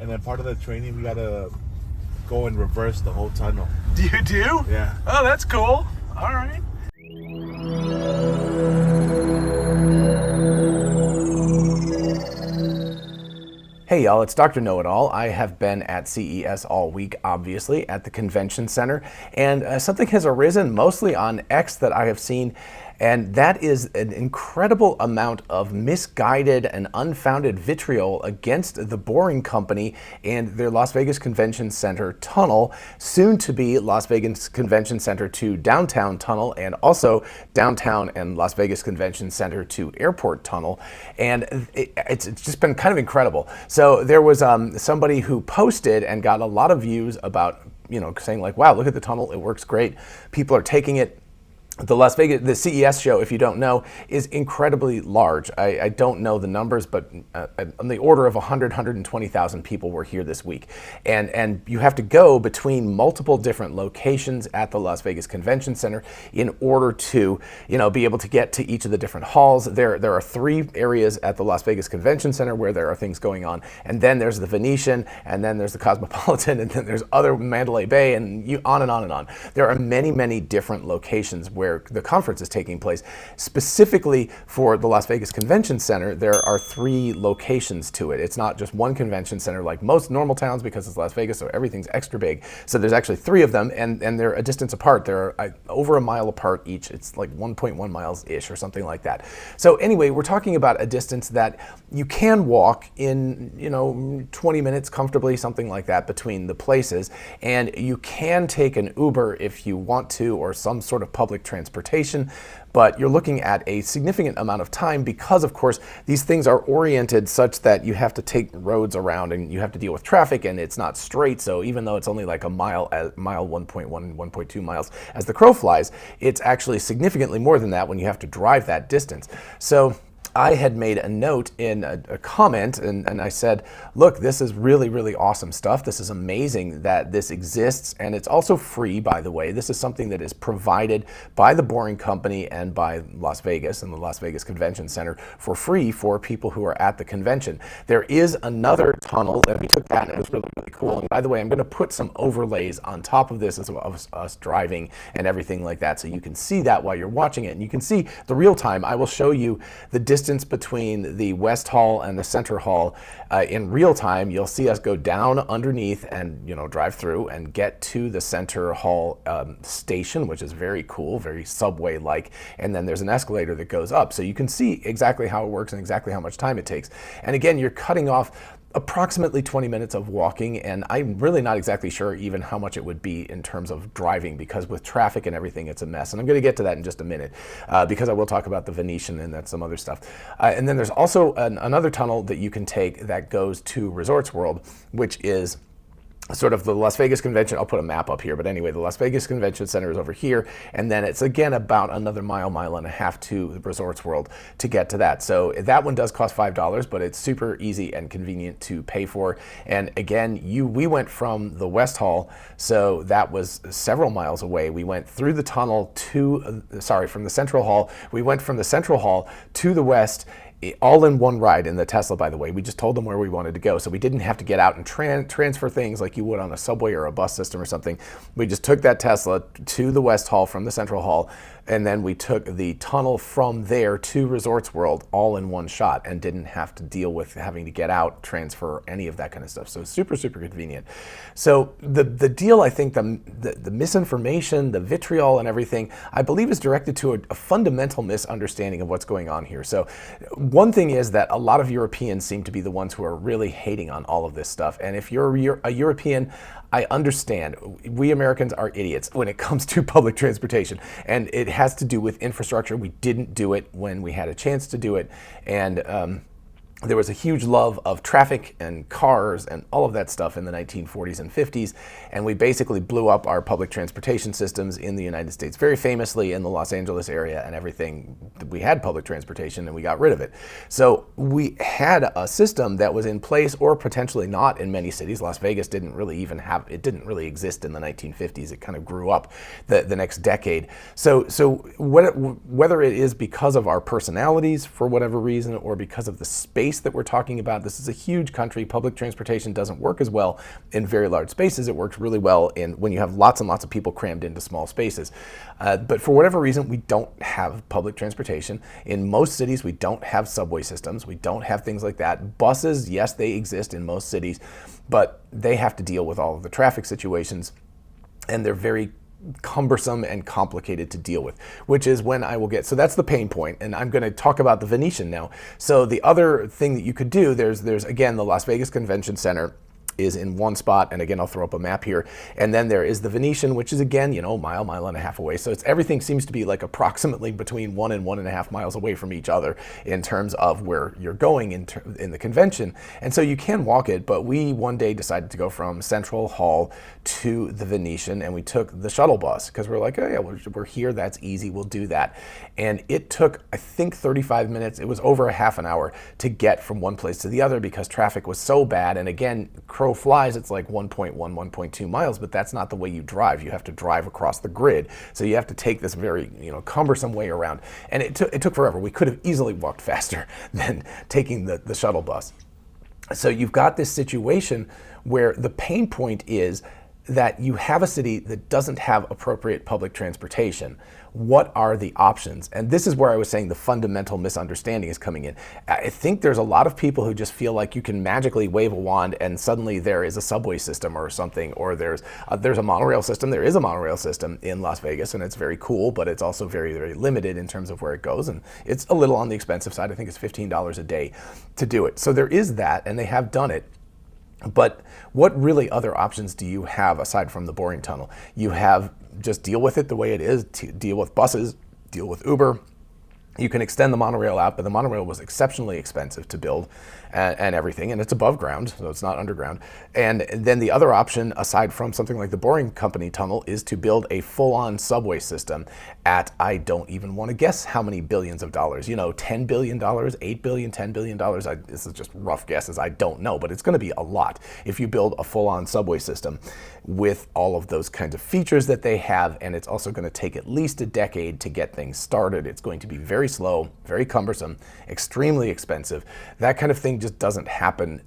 and then part of the training we gotta go and reverse the whole tunnel. Do you do? Yeah. Oh, that's cool. All right. Hey y'all, it's Dr. Know-It-All. I have been at CES all week, obviously, at the convention center, and something has arisen mostly on X that I have seen, and that is an incredible amount of misguided and unfounded vitriol against the Boring Company and their Las Vegas Convention Center tunnel, soon to be Las Vegas Convention Center to downtown tunnel, and also downtown and Las Vegas Convention Center to airport tunnel. And it's just been kind of incredible. So there was somebody who posted and got a lot of views about, saying like, wow, look at the tunnel, it works great. People are taking it. The CES show, if you don't know, is incredibly large. I don't know the numbers, but on the order of 120,000 people were here this week. And you have to go between multiple different locations at the Las Vegas Convention Center in order to, be able to get to each of the different halls. There are 3 areas at the Las Vegas Convention Center where there are things going on. And then there's the Venetian, and then there's the Cosmopolitan, and then there's other Mandalay Bay, and on and on and on. There are many, many different locations where the conference is taking place. Specifically for the Las Vegas Convention Center, there are 3 locations to it. It's not just one convention center like most normal towns because it's Las Vegas, so everything's extra big. So there's actually 3 of them, and they're a distance apart. They're over a mile apart each. It's like 1.1 miles-ish or something like that. So anyway, we're talking about a distance that you can walk in, 20 minutes comfortably, something like that, between the places. And you can take an Uber if you want to, or some sort of public transportation, but you're looking at a significant amount of time because, of course, these things are oriented such that you have to take roads around and you have to deal with traffic, and it's not straight. So even though it's only like a mile 1.1, 1.2 miles as the crow flies, it's actually significantly more than that when you have to drive that distance. So I had made a note in a comment, and I said, look, this is really, really awesome stuff. This is amazing that this exists, and it's also free, by the way. This is something that is provided by the Boring Company and by Las Vegas and the Las Vegas Convention Center for free for people who are at the convention. There is another tunnel, and we took that, and it was really, really cool. And by the way, I'm going to put some overlays on top of this of us driving and everything like that, so you can see that while you're watching it, and you can see the real time. I will show you the distance between the West Hall and the Center Hall in real time. You'll see us go down underneath and drive through and get to the Center Hall station, which is very cool, very subway-like. And then there's an escalator that goes up, so you can see exactly how it works and exactly how much time it takes. And again, you're cutting off approximately 20 minutes of walking, and I'm really not exactly sure even how much it would be in terms of driving, because with traffic and everything, it's a mess. And I'm going to get to that in just a minute, because I will talk about the Venetian and that's some other stuff. And then there's also another tunnel that you can take that goes to Resorts World, which is sort of the Las Vegas Convention. I'll put a map up here, but anyway, the Las Vegas Convention Center is over here, and then it's again about another mile and a half to Resorts World to get to that. So that one does cost $5, but it's super easy and convenient to pay for. And again, we went from the West Hall, so that was several miles away. We went through the tunnel from the Central Hall. We went from the Central Hall to the West, all in one ride in the Tesla, by the way. We just told them where we wanted to go, so we didn't have to get out and transfer things like you would on a subway or a bus system or something. We just took that Tesla to the West Hall from the Central Hall, and then we took the tunnel from there to Resorts World all in one shot and didn't have to deal with having to get out, transfer, any of that kind of stuff. So super, super convenient. So the deal, I think, the misinformation, the vitriol and everything, I believe is directed to a fundamental misunderstanding of what's going on here. So one thing is that a lot of Europeans seem to be the ones who are really hating on all of this stuff. And if you're a European, I understand. We Americans are idiots when it comes to public transportation, and it has to do with infrastructure. We didn't do it when we had a chance to do it, and there was a huge love of traffic and cars and all of that stuff in the 1940s and 50s, and we basically blew up our public transportation systems in the United States. Very famously in the Los Angeles area and everything, we had public transportation and we got rid of it. So we had a system that was in place, or potentially not, in many cities. Las Vegas didn't really exist in the 1950s. It kind of grew up the next decade. So whether it is because of our personalities for whatever reason, or because of the space space that we're talking about. This is a huge country. Public transportation doesn't work as well in very large spaces. It works really well when you have lots and lots of people crammed into small spaces. But for whatever reason, we don't have public transportation. In most cities, we don't have subway systems. We don't have things like that. Buses, yes, they exist in most cities, but they have to deal with all of the traffic situations, and they're very cumbersome and complicated to deal with, which is when I will get, so that's the pain point, and I'm going to talk about the Venetian now. So the other thing that you could do, there's again, the Las Vegas Convention Center is in one spot, and again, I'll throw up a map here, and then there is the Venetian, which is again, mile and a half away. So everything seems to be like approximately between 1 and 1.5 miles away from each other in terms of where you're going in the convention. And so you can walk it, but we one day decided to go from Central Hall to the Venetian, and we took the shuttle bus because we're like, oh yeah, we're here, that's easy, we'll do that. And it took, I think, 35 minutes. It was over a half an hour to get from one place to the other because traffic was so bad. And again, crow flies, it's like 1.1, 1.2 miles, but that's not the way you drive. You have to drive across the grid. So you have to take this very, cumbersome way around. And it took forever. We could have easily walked faster than taking the shuttle bus. So you've got this situation where the pain point is that you have a city that doesn't have appropriate public transportation. What are the options? And this is where I was saying the fundamental misunderstanding is coming in. I think there's a lot of people who just feel like you can magically wave a wand and suddenly there is a subway system or something, or there's a monorail system. There is a monorail system in Las Vegas, and it's very cool, but it's also very, very limited in terms of where it goes, and it's a little on the expensive side. I think it's $15 a day to do it. So there is that, and they have done it. But what really other options do you have aside from the boring tunnel? You have just deal with it the way it is, deal with buses, deal with Uber. You can extend the monorail out, but the monorail was exceptionally expensive to build and everything, and it's above ground, so it's not underground. And then the other option, aside from something like the Boring Company tunnel, is to build a full-on subway system at, I don't even want to guess how many billions of dollars, $10 billion, $8 billion, $10 billion. This is just rough guesses, I don't know, but it's going to be a lot if you build a full-on subway system with all of those kinds of features that they have, and it's also going to take at least a decade to get things started. It's going to be very slow, very cumbersome, extremely expensive. That kind of thing just doesn't happen.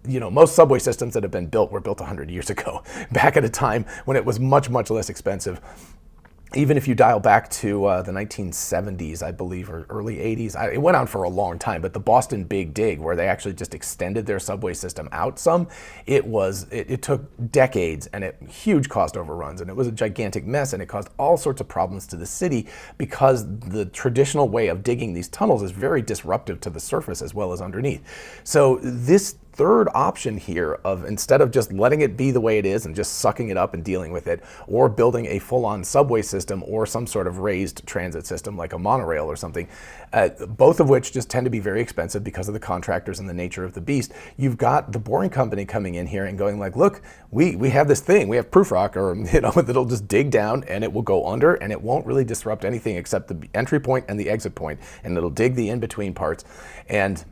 Most subway systems that have been built were built 100 years ago, back at a time when it was much, much less expensive. Even if you dial back to the 1970s, I believe, or early 80s, it went on for a long time, but the Boston Big Dig, where they actually just extended their subway system out some, it took decades and huge cost overruns, and it was a gigantic mess, and it caused all sorts of problems to the city because the traditional way of digging these tunnels is very disruptive to the surface as well as underneath. So this third option here of, instead of just letting it be the way it is and just sucking it up and dealing with it, or building a full-on subway system or some sort of raised transit system like a monorail or something, both of which just tend to be very expensive because of the contractors and the nature of the beast. You've got the Boring Company coming in here and going like, look, we have this thing, we have proof rock, or that'll just dig down and it will go under and it won't really disrupt anything except the entry point and the exit point, and it'll dig the in-between parts, and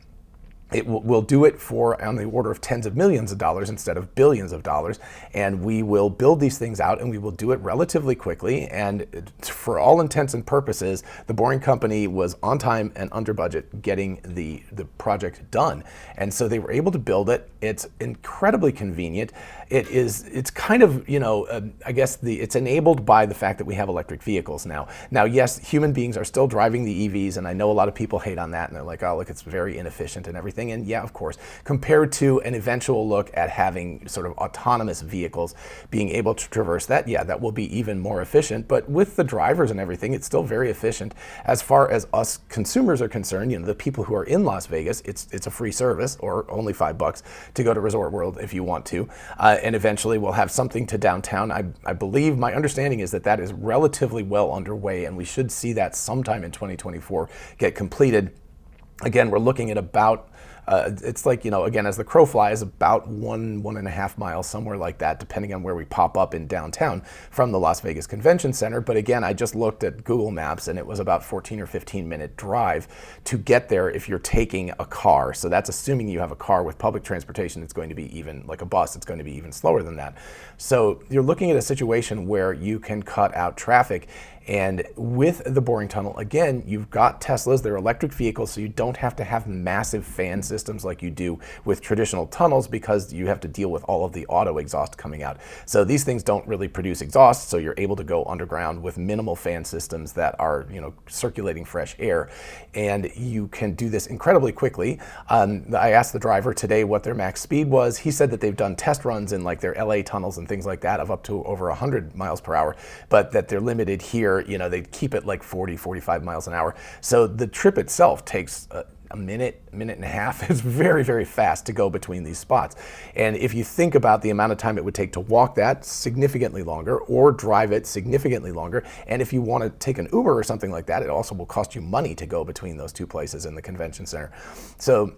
it will do it for on the order of tens of millions of dollars instead of billions of dollars. And we will build these things out and we will do it relatively quickly. And for all intents and purposes, the Boring Company was on time and under budget getting the project done. And so they were able to build it. It's incredibly convenient. It's kind of, I guess it's enabled by the fact that we have electric vehicles now. Now, yes, human beings are still driving the EVs, and I know a lot of people hate on that, and they're like, oh, look, it's very inefficient and everything. And yeah, of course, compared to an eventual look at having sort of autonomous vehicles being able to traverse that, yeah, that will be even more efficient. But with the drivers and everything, it's still very efficient. As far as us consumers are concerned, the people who are in Las Vegas, it's a free service, or only $5 to go to Resort World if you want to. And eventually we'll have something to downtown. I believe, my understanding is that is relatively well underway, and we should see that sometime in 2024 get completed. Again, we're looking at about, it's like, again, as the crow flies, about 1.5 miles, somewhere like that, depending on where we pop up in downtown from the Las Vegas Convention Center. But again, I just looked at Google Maps and it was about 14 or 15 minute drive to get there if you're taking a car. So that's assuming you have a car. With public transportation, it's going to be even, like a bus, it's going to be even slower than that. So you're looking at a situation where you can cut out traffic. And with the boring tunnel, again, you've got Teslas, they're electric vehicles, so you don't have to have massive fan systems like you do with traditional tunnels because you have to deal with all of the auto exhaust coming out. So these things don't really produce exhaust, so you're able to go underground with minimal fan systems that are, circulating fresh air. And you can do this incredibly quickly. I asked the driver today what their max speed was. He said that they've done test runs in like their LA tunnels and things like that of up to over 100 miles per hour, but that they're limited here, they keep it like 40, 45 miles an hour. So the trip itself takes a minute and a half. It's very, very fast to go between these spots. And if you think about the amount of time it would take to walk that, significantly longer, or drive it, significantly longer. And if you want to take an Uber or something like that, it also will cost you money to go between those two places in the convention center. So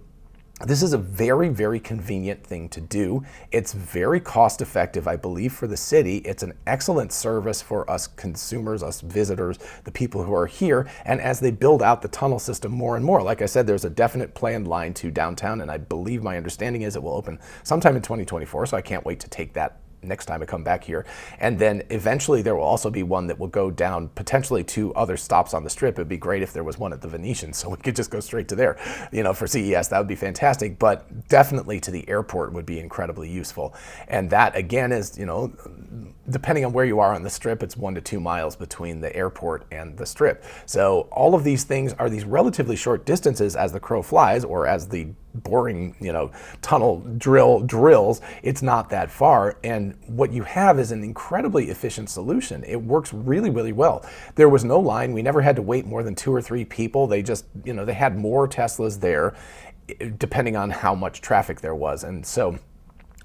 this is a very, very convenient thing to do. It's very cost effective, I believe, for the city. It's an excellent service for us consumers, us visitors, the people who are here. And as they build out the tunnel system more and more, like I said, there's a definite planned line to downtown, and I believe my understanding is it will open sometime in 2024, so I can't wait to take that next time I come back here. And then eventually there will also be one that will go down potentially to other stops on the Strip. It'd be great if there was one at the Venetian so we could just go straight to there, for CES. That would be fantastic, but definitely to the airport would be incredibly useful. And that again is, depending on where you are on the Strip, it's 1 to 2 miles between the airport and the Strip. So all of these things are these relatively short distances as the crow flies, or as the boring, tunnel drills. It's not that far. And what you have is an incredibly efficient solution. It works really, really well. There was no line. We never had to wait more than 2 or 3 people. They just, they had more Teslas there, depending on how much traffic there was. And so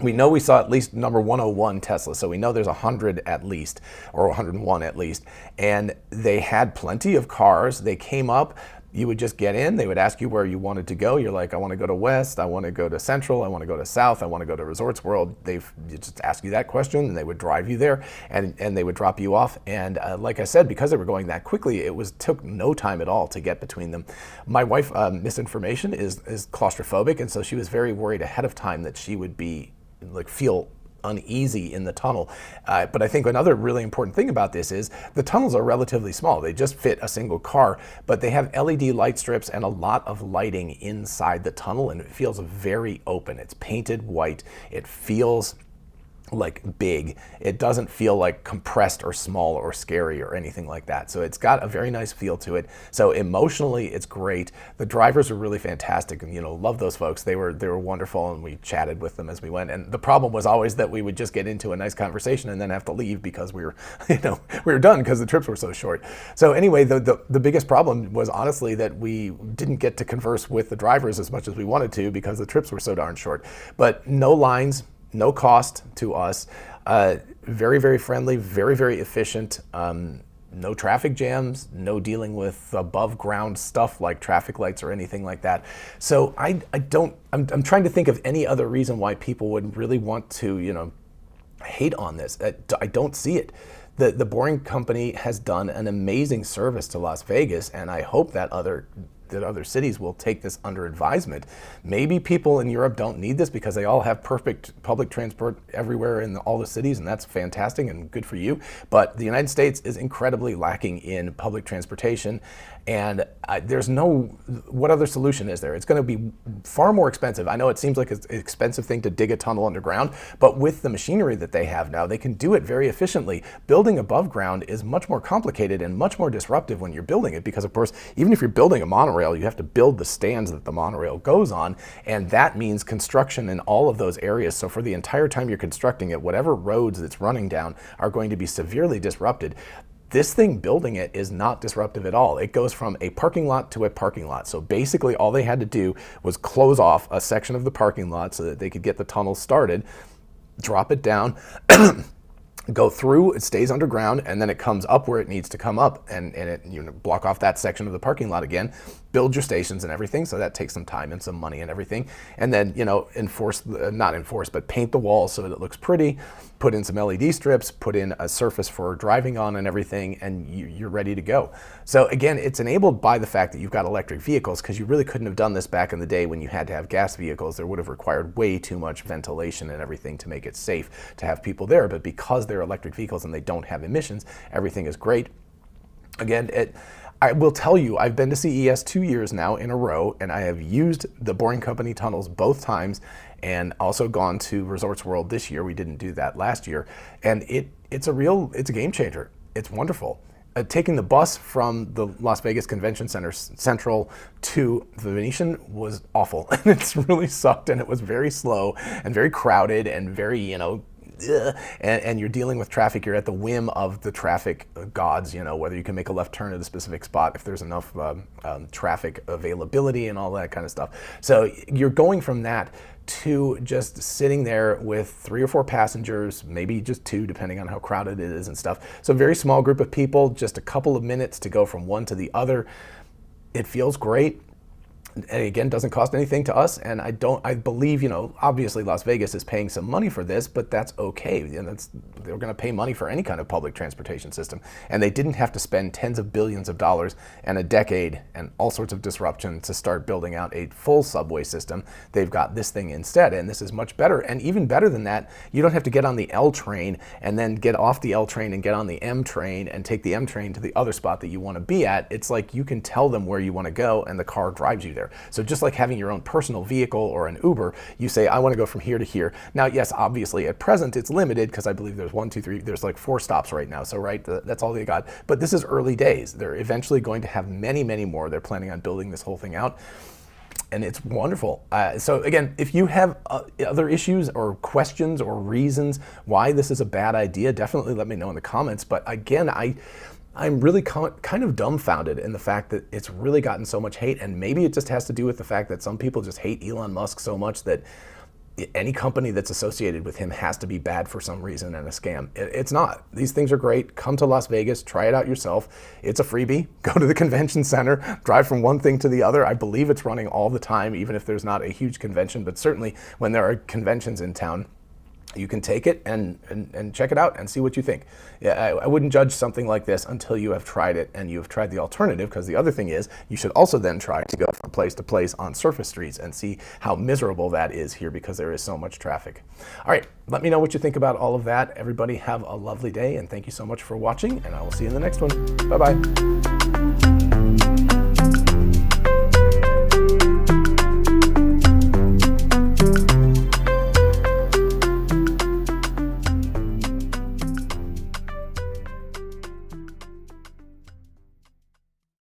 we know we saw at least number 101 Tesla, so we know there's 100 at least, or 101 at least. And they had plenty of cars. They came up. You would just get in, they would ask you where you wanted to go. You're like, I want to go to West, I want to go to Central, I want to go to South, I want to go to Resorts World. They just ask you that question, and they would drive you there, and they would drop you off. And like I said, because they were going that quickly, took no time at all to get between them. My wife, misinformation, is claustrophobic, and so she was very worried ahead of time that she would be feel uneasy in the tunnel. But I think another really important thing about this is the tunnels are relatively small. They just fit a single car, but they have LED light strips and a lot of lighting inside the tunnel, and it feels very open. It's painted white. It feels like big. It doesn't feel like compressed or small or scary or anything like that. So it's got a very nice feel to it. So emotionally, it's great. The drivers are really fantastic, and love those folks. They were wonderful, and we chatted with them as we went. And the problem was always that we would just get into a nice conversation and then have to leave because we were done because the trips were so short. So anyway, the biggest problem was honestly that we didn't get to converse with the drivers as much as we wanted to because the trips were so darn short. But no lines, no cost to us, very, very friendly, very, very efficient, no traffic jams, no dealing with above ground stuff like traffic lights or anything like that. So I'm trying to think of any other reason why people would really want to, hate on this. I don't see it. The Boring Company has done an amazing service to Las Vegas, and I hope that other cities will take this under advisement. Maybe people in Europe don't need this because they all have perfect public transport everywhere in all the cities, and that's fantastic and good for you. But the United States is incredibly lacking in public transportation, and what other solution is there? It's going to be far more expensive. I know it seems like it's an expensive thing to dig a tunnel underground, but with the machinery that they have now, they can do it very efficiently. Building above ground is much more complicated and much more disruptive when you're building it because, of course, even if you're building a monorail, you have to build the stands that the monorail goes on, and that means construction in all of those areas. So for the entire time you're constructing it, whatever roads it's running down are going to be severely disrupted. This thing, building it, is not disruptive at all. It goes from a parking lot to a parking lot. So basically all they had to do was close off a section of the parking lot so that they could get the tunnel started, drop it down, go through, it stays underground, and then it comes up where it needs to come up, and it block off that section of the parking lot again, build your stations and everything. So that takes some time and some money and everything. And then, but paint the walls so that it looks pretty, put in some LED strips, put in a surface for driving on and everything, and you're ready to go. So again, it's enabled by the fact that you've got electric vehicles, because you really couldn't have done this back in the day when you had to have gas vehicles. There would have required way too much ventilation and everything to make it safe to have people there. But because they're electric vehicles and they don't have emissions, everything is great. Again, I will tell you, I've been to CES 2 years now in a row, and I have used the Boring Company tunnels both times, and also gone to Resorts World this year. We didn't do that last year, and it's a game changer. It's wonderful. Taking the bus from the Las Vegas Convention Center Central to the Venetian was awful, and it's really sucked, and it was very slow and very crowded and very, and you're dealing with traffic. You're at the whim of the traffic gods, whether you can make a left turn at a specific spot, if there's enough traffic availability and all that kind of stuff. So you're going from that to just sitting there with 3 or 4 passengers, maybe just 2, depending on how crowded it is and stuff. So a very small group of people, just a couple of minutes to go from one to the other. It feels great. And again, doesn't cost anything to us, and I believe, obviously Las Vegas is paying some money for this, but that's okay. They're going to pay money for any kind of public transportation system, and they didn't have to spend tens of billions of dollars and a decade and all sorts of disruption to start building out a full subway system. They've got this thing instead, and this is much better. And even better than that, you don't have to get on the L train and then get off the L train and get on the M train and take the M train to the other spot that you want to be at. It's like you can tell them where you want to go, and the car drives you there. So just like having your own personal vehicle or an Uber, you say, I want to go from here to here. Now, yes, obviously at present it's limited because I believe there's 1, 2, 3, there's like 4 stops right now. So that's all they got. But this is early days. They're eventually going to have many, many more. They're planning on building this whole thing out. And it's wonderful. So again, if you have other issues or questions or reasons why this is a bad idea, definitely let me know in the comments. But again, I'm really kind of dumbfounded in the fact that it's really gotten so much hate, and maybe it just has to do with the fact that some people just hate Elon Musk so much that any company that's associated with him has to be bad for some reason and a scam. It's not. These things are great. Come to Las Vegas, try it out yourself. It's a freebie. Go to the convention center, drive from one thing to the other. I believe it's running all the time, even if there's not a huge convention, but certainly when there are conventions in town, you can take it and check it out and see what you think. Yeah, I wouldn't judge something like this until you have tried it and you have tried the alternative, because the other thing is you should also then try to go from place to place on surface streets and see how miserable that is here because there is so much traffic. All right, let me know what you think about all of that. Everybody have a lovely day, and thank you so much for watching, and I will see you in the next one. Bye-bye.